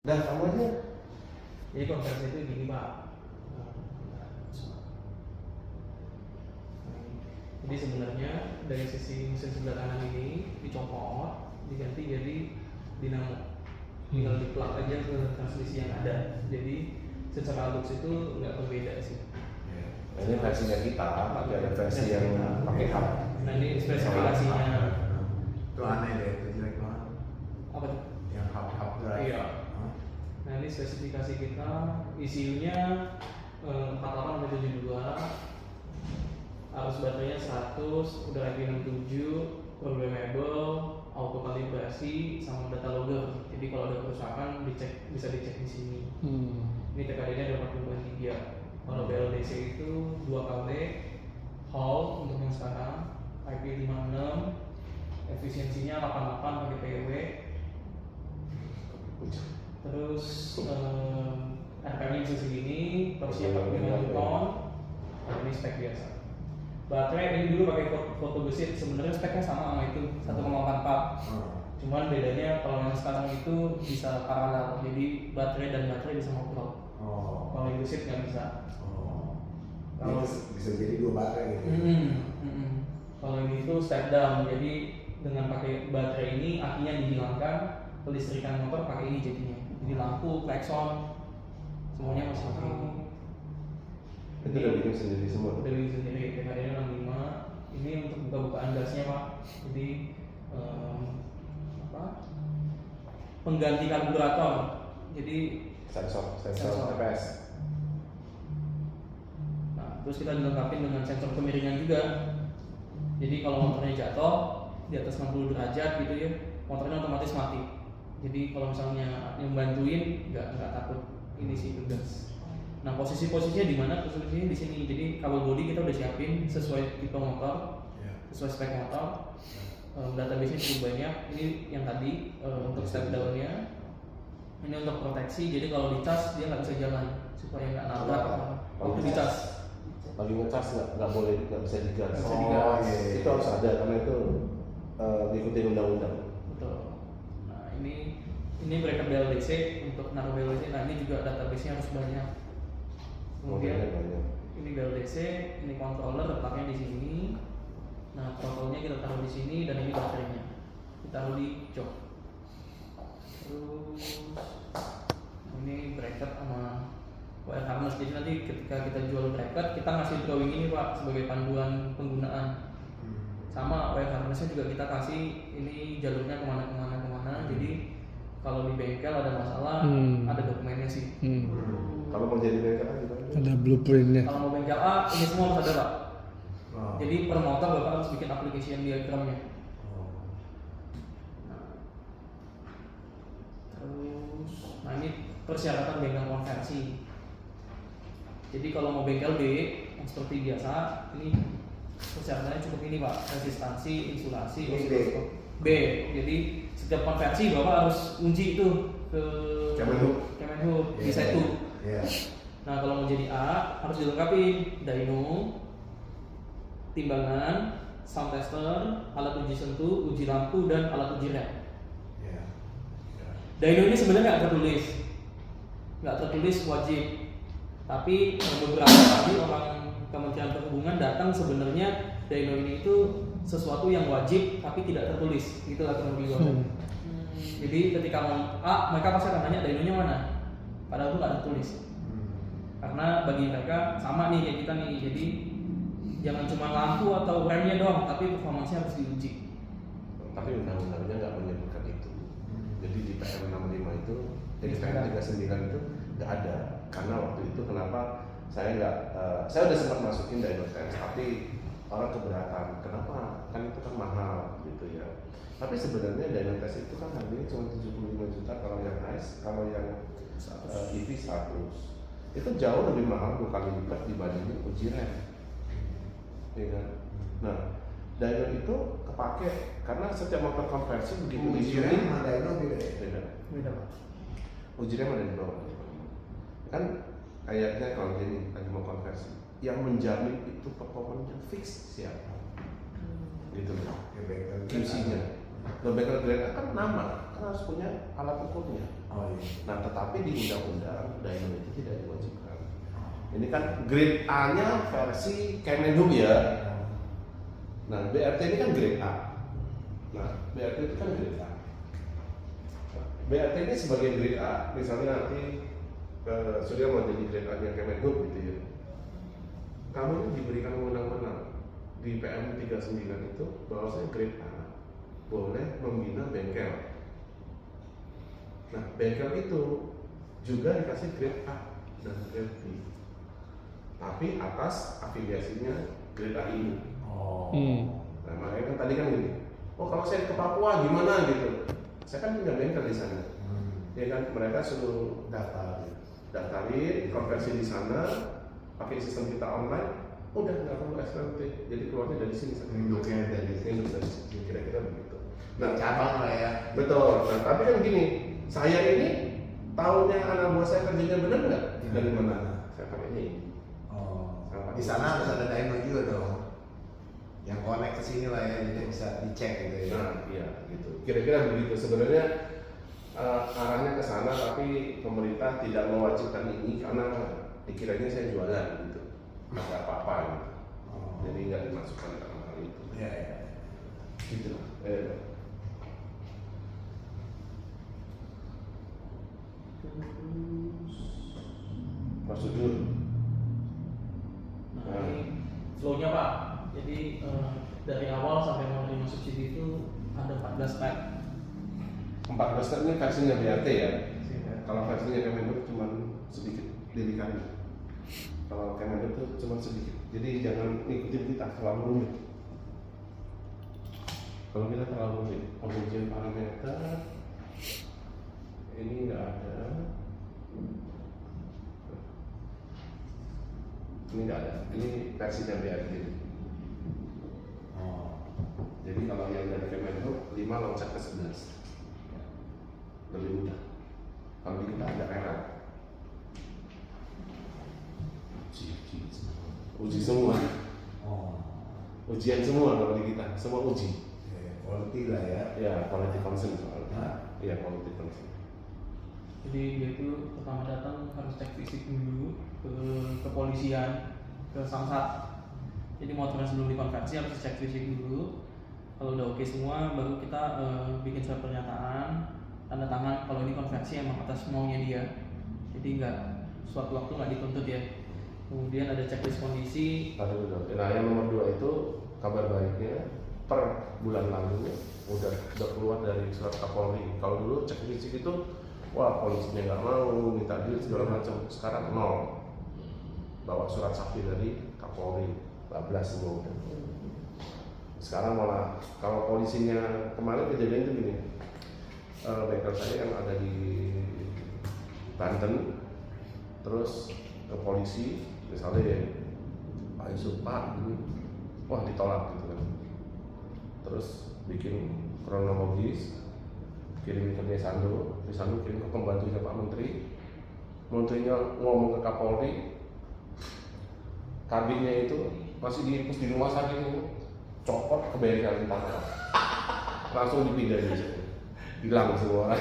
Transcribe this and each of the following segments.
Udah kamu aja. Jadi konversi itu gini Pak. Jadi sebenarnya dari sisi mesin sebelah kanan ini dicopot, diganti jadi dinamo. Tinggal di-plug aja ke transmisi yang ada. Jadi secara looks itu nggak berbeda sih. Nah, ini versinya kita, tapi ada versi yang pakai hub. Nah ini spesifikasinya. Itu aneh deh, itu jelek banget. Apa tuh? Yang hub drive. Iya. Nah ini spesifikasi kita, ECU-nya 4872, arus baterainya 100, udah IP67, programmable, auto kalibrasi, sama data logger. Jadi kalau ada kerusakan bisa dicek di sini. Ini TKD-nya 80.3. Kalau BLDC itu 2 kW, Hall untuk yang sekarang, IP56, efisiensinya 88 pakai PW. Terus RPM-nya bisa segini, torsinya 45 Newton. Ini spek biasa. Baterai ini dulu pakai foto gesit, sebenarnya speknya sama itu 1,84. Cuman bedanya kalau yang sekarang itu bisa paralel, jadi baterai dan baterai bisa ngobrol. Kalau yang gesit nggak bisa. Kalau bisa jadi 2 baterai gitu. Kalau ini itu step down, jadi dengan pakai baterai ini akinya dihilangkan, kelistrikan motor pakai ini jadinya. Jadi lampu, klakson, semuanya masih pakai ini. Itu udah bikin sendiri semua. Udah bikin sendiri, TKD-nya 65. Ini untuk buka-bukaan gasnya Pak. Jadi pengganti karburator. Jadi sensor TPS. Nah, terus kita dilengkapi dengan sensor kemiringan juga. Jadi kalau motornya jatuh di atas 60 derajat gitu ya, motornya otomatis mati. Jadi kalau misalnya yang bantuin nggak takut ini sih tugas. Nah posisinya di mana? Posisinya di sini. Jadi kabel bodi kita udah siapin sesuai tipe motor, sesuai spek motor. Database-nya cukup banyak. Ini yang tadi untuk step down-nya. Ini untuk proteksi. Jadi kalau dicas dia nggak bisa jalan supaya nggak nabrak waktu dicas. Lagi ngecas nggak boleh, nggak bisa digas. Iya. Itu harus ada karena itu ngikutin undang-undang. Betul. Nah ini bracket BLDC untuk naruh BLDC. Nah ini juga database-nya harus banyak. Kemudian ini BLDC, ini controller letaknya di sini. Nah throttle-nya kita taruh di sini dan ini baterainya kita taruh di jok. Terus ini bracket sama wire harness. Jadi nanti ketika kita jual bracket kita ngasih drawing ini Pak sebagai panduan penggunaan. Sama wire harness-nya juga kita kasih ini jalurnya kemana. Jadi kalau di bengkel ada masalah ada dokumennya sih. Kalau mau jadi bengkel kan ada blueprintnya. Kalau mau bengkel A ini semua harus ada Pak. Jadi per motor Bapak harus bikin application diagramnya. Terus, nah ini persyaratan bengkel konversi. Jadi kalau mau bengkel B yang seperti biasa, ini persyaratannya cukup ini Pak, resistansi, insulasi, osiloskop. B. Jadi setiap konversi Bapak harus uji itu ke Kemenhub di satu. Nah kalau mau jadi A harus dilengkapi dyno, timbangan, sound tester, alat uji sentuh, uji lampu, dan alat uji rem. Dyno ini sebenarnya nggak tertulis wajib, tapi beberapa kali orang Kementerian Perhubungan datang sebenarnya dyno ini itu sesuatu yang wajib tapi tidak tertulis, gitulah kurang lebih. Jadi ketika mau A, mereka pasti akan tanya dynonya mana, padahal itu nggak tertulis. Karena bagi mereka sama nih kayak kita nih, jadi jangan cuma lampu atau remnya doang, tapi performanya harus diuji. Tapi undang-undangnya nggak menyebutkan itu. Jadi di PM 65 itu, di PM 39 itu nggak ada. Karena waktu itu kenapa saya udah sempat masukin dyno test, tapi orang keberatan. Kenapa? Kan itu kan mahal gitu ya. Tapi sebenarnya dyno test itu kan harganya cuma 75 juta kalau yang ICE, kalau yang EV 100. Itu jauh lebih mahal 2 kali lipat dibandingin uji rem. Ya kan? Nah, dyno itu kepake karena setiap motor konversi begitu uji rem sama dyno beda. Uji rem ada di bawah. Kan kayaknya kalau gini lagi mau konversi, yang menjamin itu performanya fix siapa? Gitu loh. QC-nya. Bengkel Grade A kan nama, kan harus punya alat ukurnya. Oh iya. Nah, tetapi di undang-undang dyno itu tidak diwajibkan. Ini kan grade A-nya versi Kemenhub ya. Nah, BRT ini kan grade A. Nah, BRT itu kan grade A. BRT ini sebagai grade A, misalnya nanti Surya mau jadi grade A-nya Kemenhub gitu ya. Kamu ini diberikan wewenang di PM 39 itu bahwasanya grade A boleh membina bengkel. Nah, bengkel itu juga dikasih grade A dan grade B, tapi atas afiliasinya grade A ini. Oh. Nah, makanya kan tadi kan gini, oh kalau saya ke Papua gimana gitu, saya kan punya bengkel di sana. Ya kan, mereka suruh daftarin konversi di sana, pakai sistem kita online, udah nggak perlu SLT, jadi keluarnya dari sini. Induknya dari sini, kira-kira begitu. Nah, cabang lah ya. Betul. Nah, tapi kan gini, saya ini tahunya anak buah saya kerjanya benar nggak? Dari mana? Saya pakainya ini. Oh. Apa? Di sana harus ada dyno juga dong. Yang connect ke sini lah ya, jadi bisa dicek gitu ya. Nah, iya gitu. Kira-kira begitu. Sebenarnya arahnya ke sana, tapi pemerintah tidak mewajibkan ini karena dikiranya saya jualan gitu. Nggak apa-apa gitu. Oh. Jadi nggak dimasukkan dalam hal itu. Iya, iya. Gitu. Prosedur. Nah, ini flow-nya Pak. Jadi dari awal sampai mau menerima subsidi itu ada 14 step. 14 step ini versinya BRT ya. Kalau versinya Kemenhub cuma sedikit dirikan. Kalau Kemenhub itu cuma sedikit. Jadi jangan ikutin kita terlalu rumit. Kalau kita terlalu rumit, pengujian parameter ini nggak ada. Ini nggak ada. Ini versinya BRT. Oh. Jadi kalau yang dari Kemenhub 5 loncat ke 11. Lebih mudah. Kalau di kita ada error. Uji semua. Oh. Ujian semua kalau di kita, semua uji. Quality lah ya. Ya, quality concern soalnya. Hah? Iya, quality concern. Jadi dia itu pertama datang harus cek fisik dulu ke kepolisian, ke Samsat. Jadi motornya sebelum dikonversi harus cek fisik dulu. Kalau udah oke semua, baru kita bikin surat pernyataan, tanda tangan kalau ini konversi emang atas maunya dia. Jadi nggak suatu waktu nggak dituntut ya. Kemudian ada checklist kondisi. Nah, yang nomor 2 itu kabar baiknya per bulan lalu udah keluar dari surat Kapolri. Kalau dulu cek fisik itu, wah polisinya nggak mau, minta duit segala macam. Sekarang 0. Bawa surat sakti dari Kapolri, bablas semua. Sekarang malah kalau polisinya kemarin kejadian itu gini, bengkel saya yang ada di Banten, terus ke polisi, misalnya ya, Pak Yusuf Pak, wah ditolak gitu kan. Terus bikin kronologis, kirim ke Desando kirim ke pembantunya Pak Menteri, menterinya ngomong ke Kapolri, kabinnya itu masih diimpus di rumah sakit itu, copot ke bengkel ditangkap, langsung dipindahin aja, hilang semua.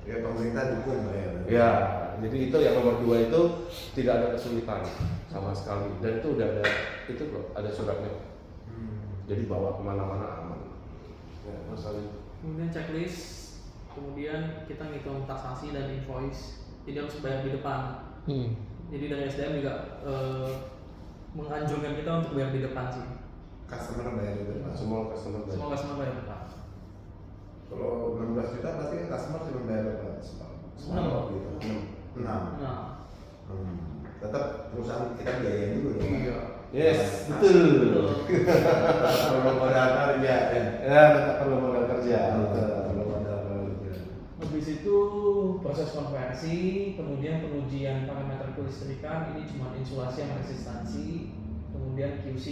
Ya pemerintah dukung lah ya. Ya, jadi itu yang nomor 2 itu tidak ada kesulitan sama sekali, dan itu udah ada itu loh, ada suratnya. Jadi bawa kemana-mana aman. Ya, masalah. Kemudian checklist, kemudian kita ngitung taksasi dan invoice. Jadi harus bayar di depan. Jadi dari SDM juga menganjurkan kita untuk bayar di depan sih. Customer bayar di depan. Semua customer bayar. Semua customer bayar depan. Kalau 16 juta berarti kan customer cuma bayar depan. 6. Gitu. 6. Nah, Tetap perusahaan kita biayain dulu dong. iya. Yes, betul. Perlu modal kerja ya. Ya, tetap perlu modal kerja. Perlu modal kerja. Habis itu proses konversi, kemudian pengujian parameter kelistrikan, ini cuma insulasi sama resistansi, kemudian QC,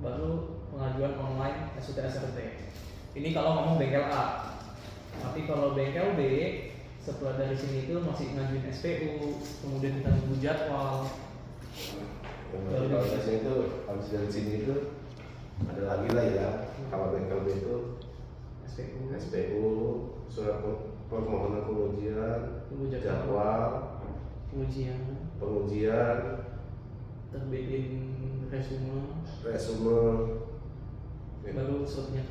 baru pengajuan online SUT SRT. Ini kalau ngomong bengkel A. Tapi kalau bengkel B, setelah dari sini itu masih ngajuin SPU, kemudian kita tunggu jadwal. Kalau biasanya itu habis dari sini itu ada lagi lah ya. Kalau bengkel B itu SPU, SPU, surat permohonan pengujian, tunggu jadwal, pengujian, terbitin resume, baru suratnya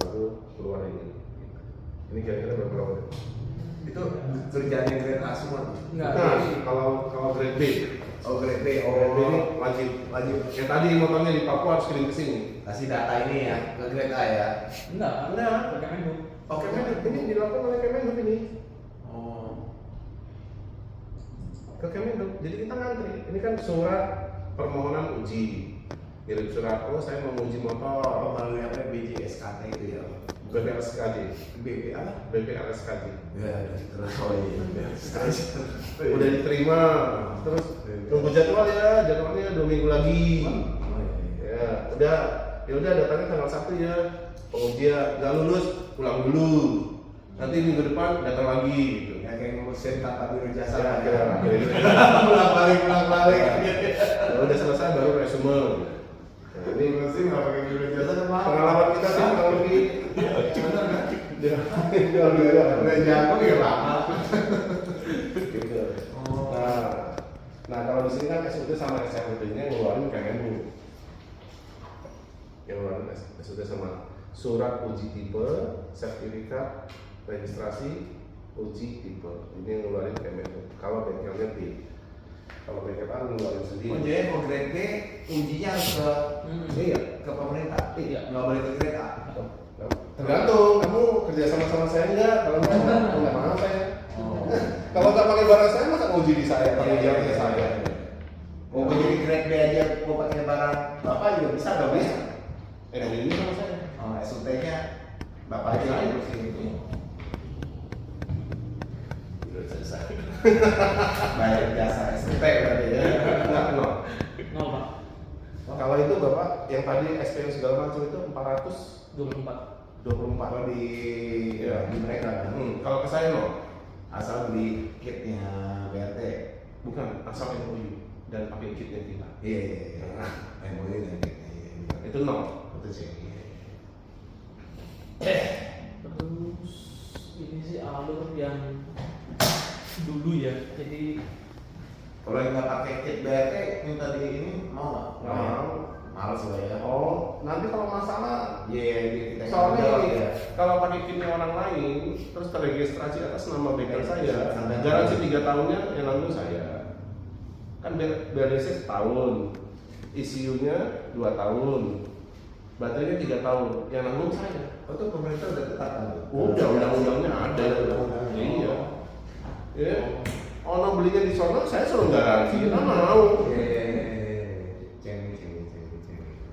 baru keluar ini. Ini kira-kira berapa lama? Itu kerjaan yang grade A semua. enggak. Nah, kalau grade B, Oh grade B, grade B ini wajib. Yang tadi motornya di Papua harus kirim ke sini. kasih data ini ya ke grade A ya. Enggak. Enggak. Pakai Menhub. Oh, Kemenhub ini dilakukan oleh Kemenhub ini. Oh. Ke Kemenhub. Jadi kita ngantri. Ini kan surat permohonan uji. Kirim surat, oh saya mau uji motor. Oh melalui apa BJSKT itu ya. BPLSKJ. BP apa? BPLSKJ. Ya terus oh iya. Udah diterima. Terus tunggu jadwal ya, jadwalnya 2 minggu lagi. Oh, iya. Ya udah datangnya tanggal 1 ya. Pengujian nggak lulus pulang dulu. Nanti minggu depan datang lagi gitu. Ya kayak ngurusin tata biro jasa Ya, ya. kira-kira. pulang balik. Ya udah selesai baru resume. Nah, ini Ngurusin nggak pakai biro jasa kan mahal. pengalaman kita sih kurang lebih. Udah jago ya lama. Gitu. Oh. Nah kalau di sini kan SUT sama SFUT-nya ngeluarin Kemenhub. Yang ngeluarin SUT sama surat uji tipe, sertifikat registrasi uji tipe. Ini yang ngeluarin Kemenhub. Kalau bengkelnya B. Kalau bengkel A ngeluarin sendiri. Oh jadi mau grade B ujinya harus ke Iya. ke pemerintah. Iya. Nggak boleh ke grade A. Tergantung, kamu kerja sama saya enggak? Kalau enggak mau saya. Oh. Kalau nggak pakai barang saya masa uji di saya, tanggung jawabnya saya. Mau jadi grade B aja, mau pakai barang bapak juga bisa dong bisa. Ini sama saya. Oh, SUT-nya bapak aja yang ngurusin itu. Udah selesai. Bayar jasa SUT berarti ya. Enggak kenal. Nol Pak. Kalau itu bapak yang tadi SPO segala macam itu 24. 424. Kalau di mereka kan. Kalau ke saya no, Asal beli kitnya BRT. bukan asal MOU dan pakai kitnya kita. Iya iya iya. MOU dan kitnya. Itu no. Itu sih. Terus ini sih alur yang dulu ya. Jadi Kalau yang nggak pakai kit BRT minta di ini mau nggak? Mau. Males lah ya. Oh, nanti kalau masalah Iya, kita soalnya jawab ini, ya. kalau pakai kitnya orang lain terus terregistrasi atas nama bengkel saya, Sampai garansi 3 tahunnya yang nanggung saya. Kan BRDC setahun, ECU-nya 2 tahun, baterainya 3 tahun, yang nanggung saya. Oh, itu pemerintah udah tetapkan tuh. Udah undang-undangnya ada. Undang-undangnya. Iya. Ya. Ono belinya di sono, saya suruh garansi, kita mau. Iya.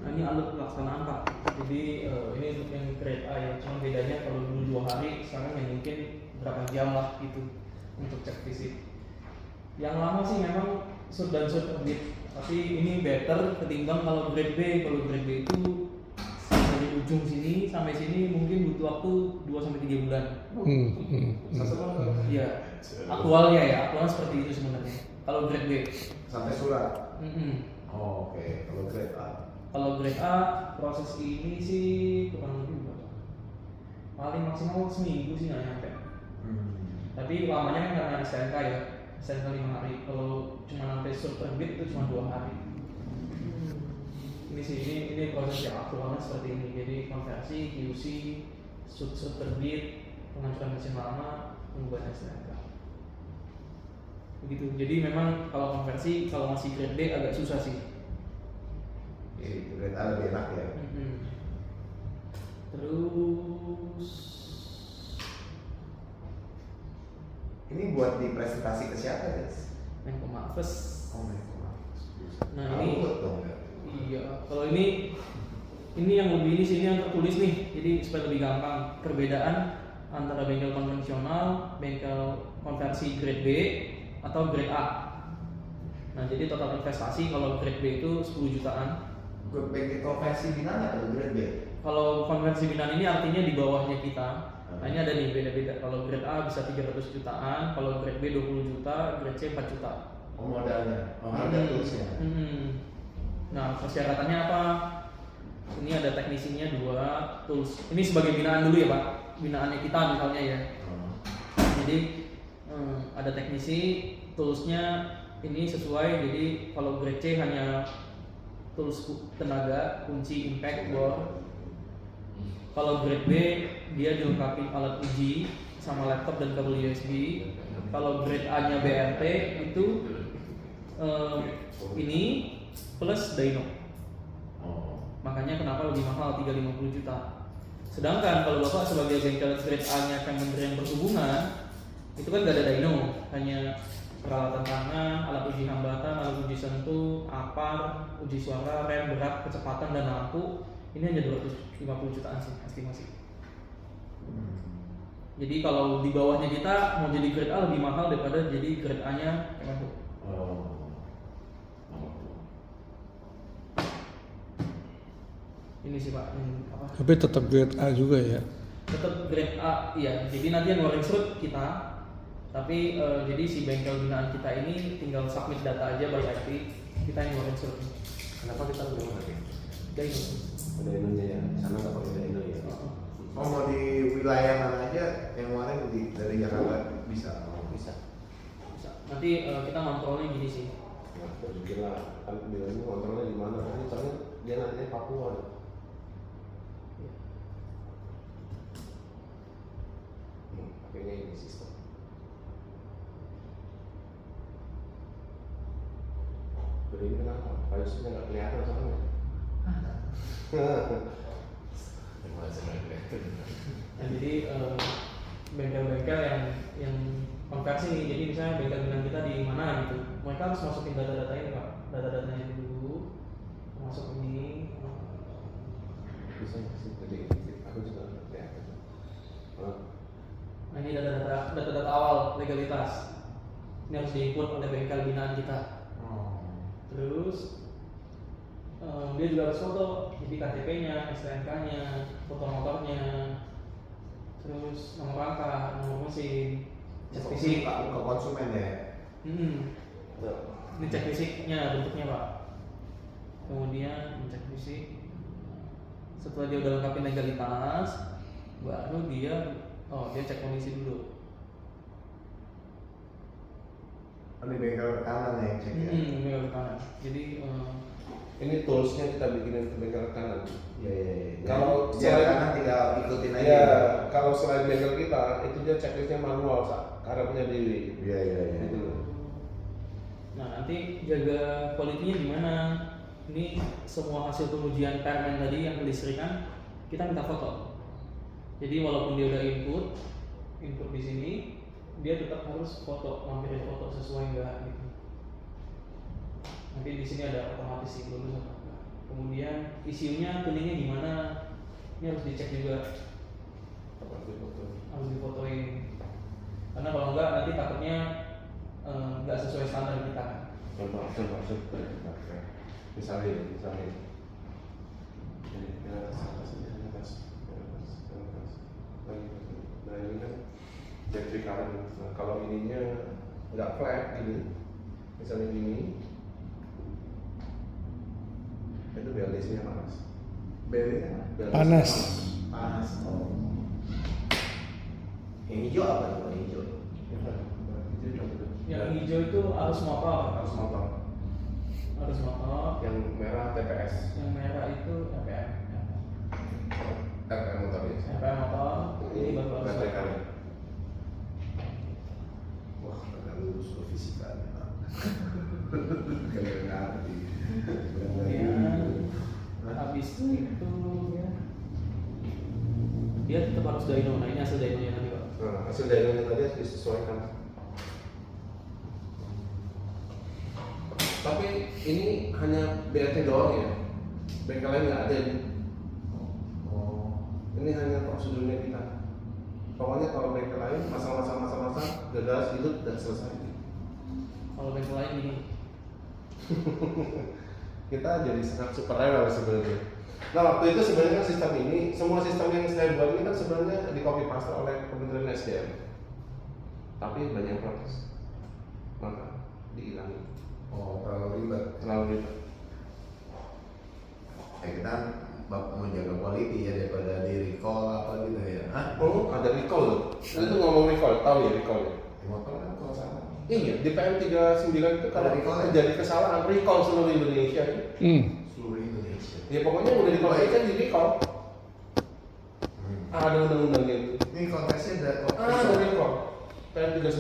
nah ini alur pelaksanaan Pak. Jadi ini untuk yang grade A ya. Cuma bedanya kalau dulu 2 hari, sekarang ya mungkin berapa jam lah gitu untuk cek fisik. Yang lama sih memang sur dan sur terbit. Tapi ini better ketimbang kalau grade B. Kalau grade B itu dari ujung sini sampai sini mungkin butuh waktu 2-3 bulan. Iya. Aktualnya ya, aktualnya seperti itu sebenarnya. Kalau grade B. Sampai surat. Mm-mm. Oh, oke. Kalau grade A. Kalau grade A proses ini sih kurang lebih berapa? Paling maksimal seminggu sih nggak nyampe. Tapi lamanya kan karena STNK ya, STNK 5 hari. Kalau cuma sampai sur terbit itu cuma 2 hari. Ini sih ini proses yang aktualnya seperti ini. Jadi konversi, QC, sur terbit, penghancuran mesin lama, pembuatan STNK. Begitu. Jadi memang kalau konversi kalau masih grade B agak susah sih. Grade A lebih enak ya. Terus Ini buat di presentasi ke siapa, guys? Menko Marves. Oh, Menko. Nah, ini dong ya. iya. Kalau ini yang lebih ini sih ini yang tertulis nih. Jadi supaya lebih gampang perbedaan antara bengkel konvensional, bengkel konversi grade B atau grade A. Nah, jadi total investasi kalau grade B itu 10 jutaan. Bengkel konversi Binan atau grade B? Kalau konversi Binan ini artinya di bawahnya kita. Nah, ini ada nih beda-beda. Kalau grade A bisa 300 jutaan, kalau grade B 20 juta, grade C 4 juta. Oh, modalnya. Oh, ada tulisnya. Nah, persyaratannya apa? Ini ada teknisinya 2 tools. Ini sebagai binaan dulu ya Pak. Binaannya kita misalnya ya. Jadi ada teknisi, toolsnya ini sesuai. Jadi kalau grade C hanya tools tenaga, kunci, impact, bor. Kalau grade B dia dilengkapi alat uji sama laptop dan kabel USB. Kalau grade A nya BRT itu ini plus dyno. Makanya kenapa lebih mahal 350 juta. Sedangkan kalau Bapak sebagai bengkel grade A nya Kementerian Perhubungan itu kan gak ada dyno, hanya peralatan tangan, alat uji hambatan, alat uji sentuh, apar, uji suara, rem, berat, kecepatan dan lampu. Ini hanya 250 jutaan sih estimasi. Jadi kalau di bawahnya kita mau jadi grade A lebih mahal daripada jadi grade A nya Kemenhub. Ini sih Pak, ini apa? Tapi tetap grade A juga ya. Tetap grade A, iya. Jadi nanti yang ngeluarin surat kita, tapi jadi si bengkel binaan kita ini tinggal submit data aja by IP, kita yang ngeluarin surat. Kenapa kita lebih mahal ya? Dyno. Ada Indonya ya, sana nggak pakai Dyno ya. Oh, mau di wilayah mana aja yang kemarin dari Jakarta bisa? Bisa. Bisa. Nanti kita ngontrolnya gini sih. Nah, terus gila kan bilangnya kontrolnya di mana? Kan soalnya dia nanya Papua. Pakainya ini sistem. Beli ini kenapa? Biosnya nggak kelihatan soalnya. Nah, jadi bengkel-bengkel yang konversi nih, jadi misalnya bengkel binaan kita di mana gitu, mereka harus masukin data-data ini Pak, data-datanya dulu, masuk ini. Bisa sih, jadi aku juga nggak kelihatan. Nah ini data-data awal legalitas. Ini harus diinput oleh bengkel binaan kita. Terus dia juga harus foto, jadi KTP-nya, STNK-nya, foto motornya, terus nomor rangka, nomor mesin, cek fisik. Ke konsumen ya. Ini cek fisiknya bentuknya Pak. Kemudian cek fisik. Setelah dia udah lengkapin legalitas, baru dia cek kondisi dulu. Ini bengkel kanan ya yang cek ya. Bengkel kanan. Jadi ini toolsnya kita bikinin ke bengkel kanan. Iya. Kalau selain kanan tinggal ikutin aja. Ya, kalau selain bengkel kita, itu dia checklistnya manual, karena punya diri. Iya. Gitu. nah nanti jaga kualitinya gimana? Ini semua hasil pengujian permen tadi yang kelistrikan kita minta foto. Jadi walaupun dia udah input di sini, dia tetap harus foto, mampirin foto sesuai enggak gitu. Nanti di sini ada otomatis sih lulus atau enggak. Kemudian ECU-nya tuningnya gimana? Ini harus dicek juga. Harus difotoin. Karena kalau enggak nanti takutnya enggak sesuai standar kita kan. Contoh. Misalnya. Nah ini kan battery current. Nah, kalau ininya nggak flat gini, misalnya gini, itu BLDC-nya panas. Panas. Oh. Yang hijau apa tuh? Yang hijau. Yang hijau itu arus motor. Harus motor. Arus motor. Yang merah TPS. Yang merah itu RPM. RPM motor ya. RPM motor. Ini baru arus Baterai motor. current. Wah, nggak lulus ke fisika. Kalian ngerti. Kemudian habis itu ya dia tetap harus dyno. Nah ini hasil dynonya tadi Pak. Nah, hasil dynonya tadi harus disesuaikan. Tapi ini hanya BRT doang ya, bengkel lain nggak ada ini. Ini hanya prosedurnya kita. Pokoknya kalau bengkel lain masa gagal itu dan selesai. Kalau bengkel lain gini. Kita jadi sangat super rewel sebenarnya. Nah waktu itu sebenarnya sistem ini, semua sistem yang saya buat ini kan sebenarnya di copy paste oleh Kementerian SDM. Tapi banyak protes, maka dihilangi. Oh, terlalu ribet. Terlalu ribet. Kita mau jaga quality ya daripada di recall apa gitu ya. Hah? Oh, ada recall loh. Itu ngomong recall, tahu ya recall ya? Motor kan kalau salah. Iya, di PM39 itu kalau Ada recall ya? terjadi kesalahan recall seluruh Indonesia. Seluruh Indonesia. Ya pokoknya udah dikonfirmasi di recall. Ada undang-undangnya itu. Ini konteksnya ada Ada recall. PM39